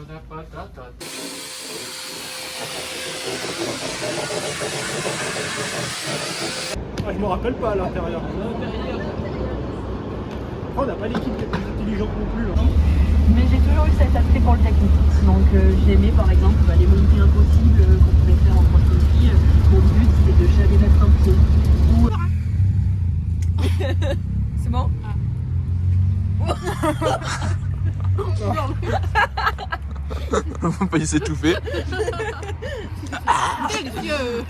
Ah, je me rappelle pas à l'intérieur. On n'a pas l'équipe qui est plus intelligente non plus. Hein. Mais j'ai toujours eu cet attrait pour le technique. Donc j'aimais par exemple les montées impossibles qu'on pouvait faire en cross-country. Mon but c'était de jamais mettre un pied. C'est bon? On va pas y s'étouffer. Délicieux.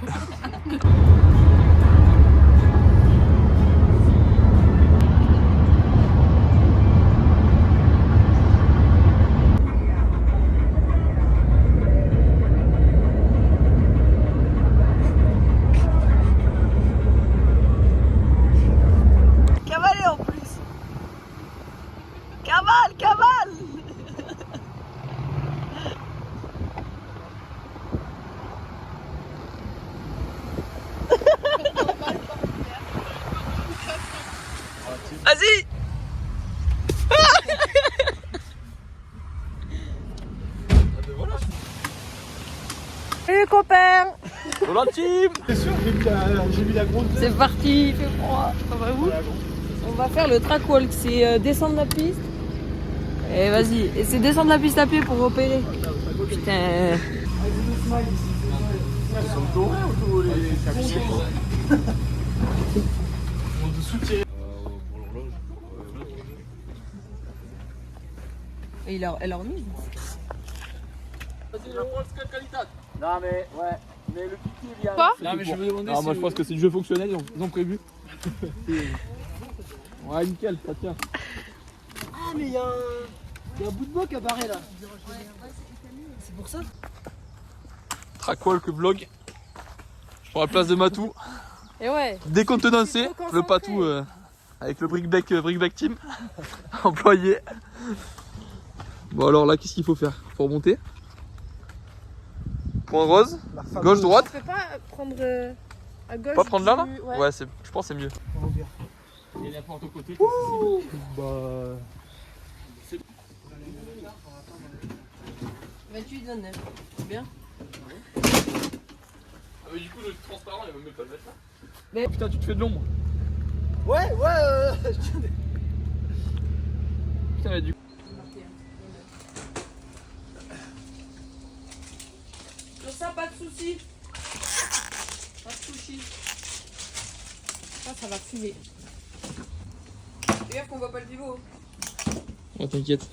Cavaler en plus. Cavale, cavale. Vas-y. Salut copain. Hola team. C'est sûr, j'ai mis la grosse. C'est parti, il fait froid. On va où? On va faire le track walk, c'est descendre la piste. Et vas-y, et c'est descendre la piste à pied pour repérer. Putain. Ils sont dorés ou les on te soutient. Pour l'horloge. Et elle a remise. Non mais ouais, mais le piqué vient. Quoi? Non mais je me demandais si moi je pense que c'est du jeu fonctionnel, ils ont prévu. Ouais nickel, ça tient. Ah, mais il y a un bout de bois qui apparaît là. C'est pour ça. Trackwalk vlog. Je prends la place de Matou. Et ouais. Décontenancé, le Patou avec le Brickback Team employé. Bon alors là qu'est-ce qu'il faut faire? Faut remonter. Point rose, gauche, droite. Tu peux pas prendre à gauche? Pas prendre là là? Ouais. Ouais, je pense que c'est mieux. Et la porte au côté. Bah. 28-29. C'est bien. Ah mais du coup le transparent il va même pas le mettre là. Mais... Oh, putain tu te fais de l'ombre. Ouais. Putain mais du coup. Sur ça, pas de soucis. Pas de soucis. Ça va fumer. Fais gaffe qu'on voit pas le pivot. Oh t'inquiète.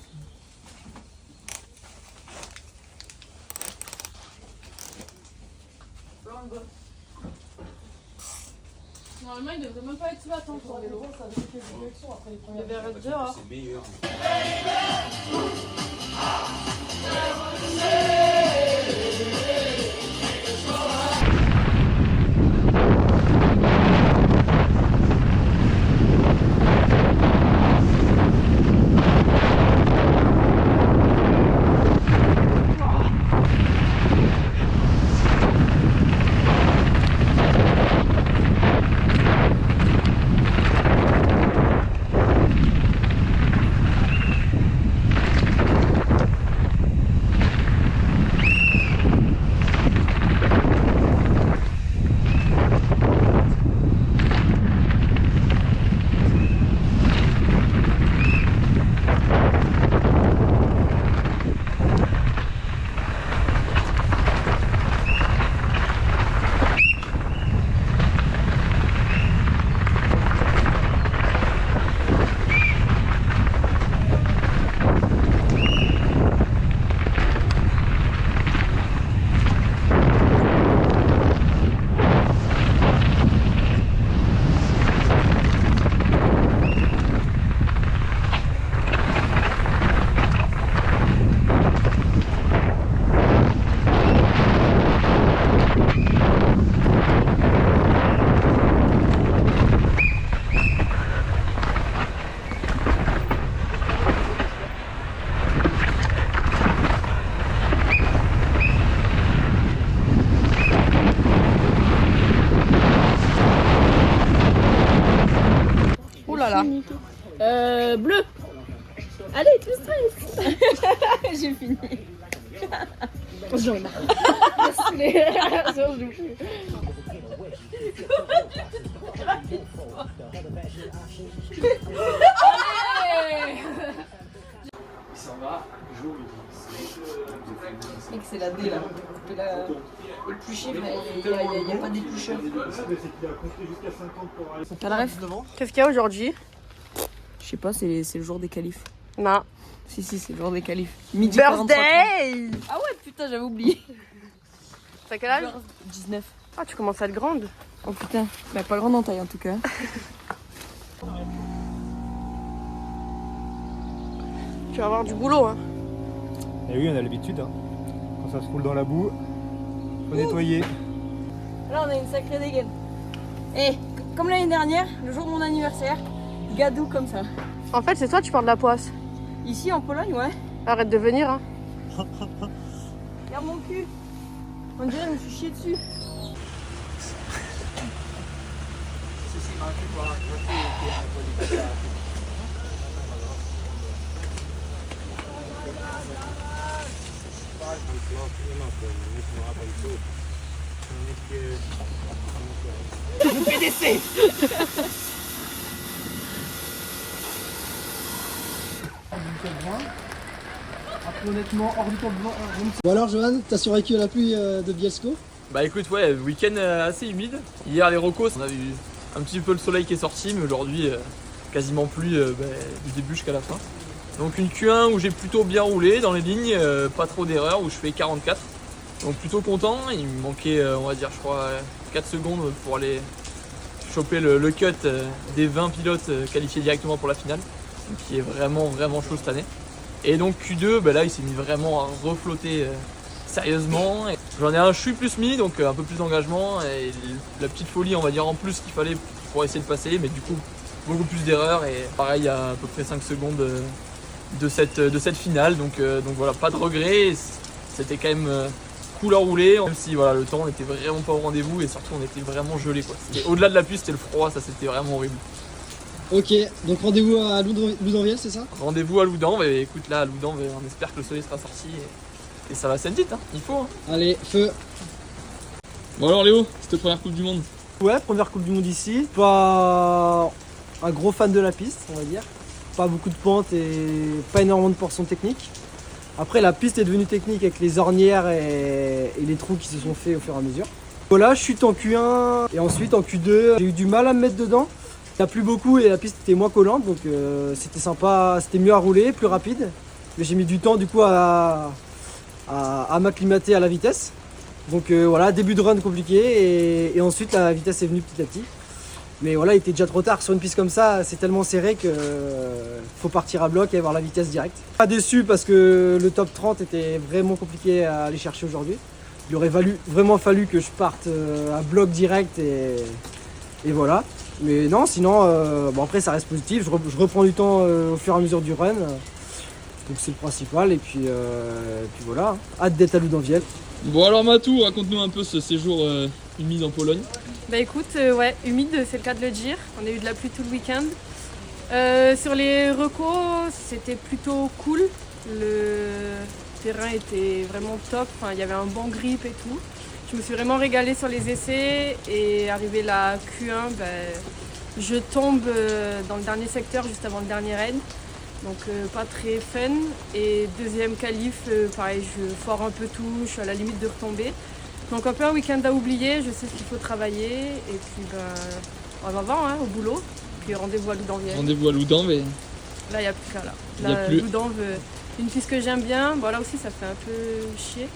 Normalement, il devrait même pas être là tant qu'on est loin. Ça fait des élections après les premières. Il devrait être dehors. C'est meilleur. Bleu. Allez, tu stresses. J'ai fini. J'en ai marre. J'en joue plus. Il s'en va, joue, Mec, c'est la D là. Et là, épluché, mais il n'y a pas d'éplucheur. T'as la ref? Qu'est-ce qu'il y a aujourd'hui? Je sais pas, c'est le jour des qualifs. Non. Si, c'est le jour des qualifs. Midi 43. Birthday! Ah ouais, putain, j'avais oublié. T'as quel âge? 19. Ah, tu commences à être grande. Oh putain, bah pas grande en taille en tout cas. Tu vas avoir du boulot, hein. Et oui, on a l'habitude. Hein. Quand ça se roule dans la boue, faut nettoyer. Là, on a une sacrée dégaine. Et comme l'année dernière, le jour de mon anniversaire, gadou comme ça. En fait, c'est toi, tu parles de la poisse. Ici en Pologne, ouais. Arrête de venir, hein. Regarde mon cul. On dirait que je me suis chié dessus. Après, honnêtement, hors du temps de vent. Bon alors, Johan, t'as survécu à la pluie de Bielsko? Bah écoute, ouais, week-end assez humide. Hier, les recos, on a eu un petit peu le soleil qui est sorti, mais aujourd'hui, quasiment plus du début jusqu'à la fin. Donc une Q1 où j'ai plutôt bien roulé dans les lignes, pas trop d'erreurs, où je fais 44. Donc plutôt content, il me manquait, on va dire, je crois, 4 secondes pour aller choper le cut des 20 pilotes qualifiés directement pour la finale, donc qui est vraiment chaud cette année. Et donc Q2, bah là il s'est mis vraiment à reflotter sérieusement. J'en ai un chute plus mis, donc un peu plus d'engagement, et la petite folie on va dire en plus qu'il fallait pour essayer de passer, mais du coup beaucoup plus d'erreurs, et pareil à peu près 5 secondes de cette finale, donc voilà, pas de regret, c'était quand même cool à rouler, même si voilà, le temps n'était vraiment pas au rendez-vous, et surtout on était vraiment gelé quoi. Au-delà de la pluie, c'était le froid, ça c'était vraiment horrible. Ok, donc rendez-vous à Loudanviel, c'est ça? Rendez-vous à Loudan, et écoute là à Loudan, on espère que le soleil sera sorti, et ça va s'être vite, hein. Il faut. Hein. Allez, feu. Bon alors Léo, c'était première Coupe du Monde. Ouais, première Coupe du Monde ici. Pas un gros fan de la piste, on va dire. Pas beaucoup de pentes et pas énormément de portions techniques. Après, la piste est devenue technique avec les ornières et les trous qui se sont faits au fur et à mesure. Voilà, je chute en Q1 et ensuite en Q2. J'ai eu du mal à me mettre dedans. Il n'y a plus beaucoup et la piste était moins collante, donc c'était sympa, c'était mieux à rouler, plus rapide. Mais j'ai mis du temps du coup à m'acclimater à la vitesse. Donc voilà, début de run compliqué et ensuite la vitesse est venue petit à petit. Mais voilà, il était déjà trop tard sur une piste comme ça, c'est tellement serré que faut partir à bloc et avoir la vitesse directe. Pas déçu parce que le top 30 était vraiment compliqué à aller chercher aujourd'hui. Il aurait vraiment fallu que je parte à bloc direct et voilà. Mais non, sinon, bon après ça reste positif, je reprends du temps au fur et à mesure du run. Donc c'est le principal et puis voilà, hein. Hâte d'être à Loudanviel. Bon alors Matou, raconte-nous un peu ce séjour humide en Pologne. Bah écoute, ouais, humide, c'est le cas de le dire. On a eu de la pluie tout le week-end. Sur les recos, c'était plutôt cool. Le terrain était vraiment top. Enfin, il y avait un bon grip et tout. Je me suis vraiment régalée sur les essais. Et arrivé la Q1, je tombe dans le dernier secteur, juste avant le dernier raid. Donc pas très fun. Et deuxième qualif, pareil, je foire un peu tout. Je suis à la limite de retomber. Donc un peu un week-end à oublier, je sais ce qu'il faut travailler et puis on va voir hein, au boulot. Puis rendez-vous à Loudanviel. Rendez-vous à Loudan, mais Là il n'y a plus qu'à là. Y a plus. Loudanviel, une piste que j'aime bien. Bon là aussi ça fait un peu chier.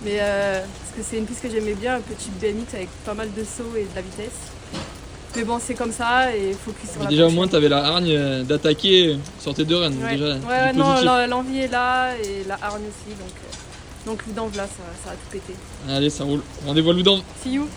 Mais parce que c'est une piste que j'aimais bien, un petit BMX avec pas mal de sauts et de la vitesse. Mais bon c'est comme ça et focus sur la déjà au prochaine. moins t'avais la hargne d'attaquer sur tes deux runs. Ouais, Déjà, ouais du non, positif. l'envie est là et la hargne aussi. Donc Loudanviel là ça a tout pété. Allez, ça roule. Rendez-vous à Loudan. See you.